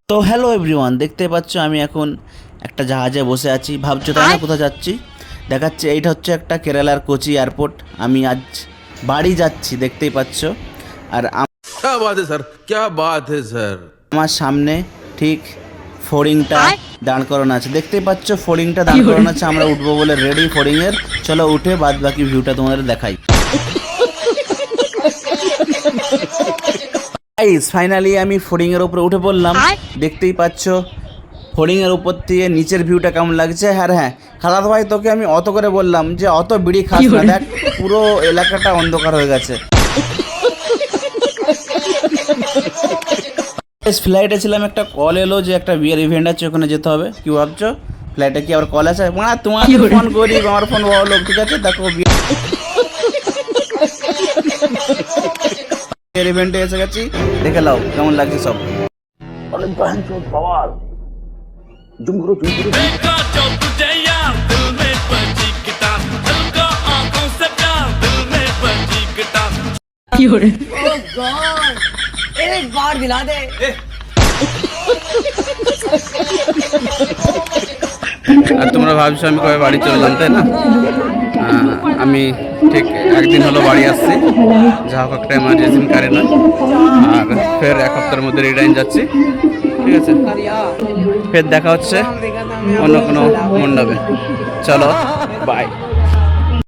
তো hello everyone, দেখতে পাচ্ছ আমি এখন একটা জাহাজে বসে আছি। ভাবছো তাই না কোথায় যাচ্ছি? দেখাচ্ছে এইটা হচ্ছে একটা কেরালার কোচি এয়ারপোর্ট। আমি আজ বাড়ি যাচ্ছি, দেখতেই পাচ্ছ। আর क्या बात है सर, क्या बात है सर। আমার সামনে ঠিক ফোর্ডিংটা দাঁড় করানো আছে, দেখতেই পাচ্ছ ফোর্ডিংটা দাঁড় করানো আছে। আমরা উঠবো বলে রেডি ফোর্ডিংয়ের। চলো উঠে বাদ বাকি ভিউটা তোমাদের দেখাই। ফাইনালি আমি ফোর্ডিংয়ের উপরে উঠে পড়লাম। দেখতেই পাচ্ছ ফোর্ডিংয়ের উপর থেকে নিচের ভিউটা কেমন লাগছে। হ্যাঁ খালাদ ভাই, তোকে আমি অত করে বললাম যে অত বিড়ি খাস না, দেখ পুরো এলাকাটা অন্ধকার হয়ে গেছে। ফ্লাইটে ছিলাম, একটা কল এলো যে একটা বিয়ের ইভেন্ট আছে, ওখানে যেতে হবে। কি ভাবছো ফ্লাইটে কি আবার কল আছে? মানে তোমার ফোন করি, আমার ফোন বড় লোক, ঠিক আছে? দেখো বিয়ের ইভেন্টে এসে গেছি, দেখে নাও কেমন লাগছে সব। एक बार दिला दे। আর তোমরা ভাবছো আমি কবে বাড়ি চলে যাম, তাই না? আমি ঠিক একদিন হলো বাড়ি আসছি, যা হোক একটা এমার্জেন্সি কারণে। আর ফের এক সপ্তাহের মধ্যে রিটার্ন যাচ্ছি, ঠিক আছে? ফের দেখা হচ্ছে অন্য কোনো মণ্ডপে। চলো বাই।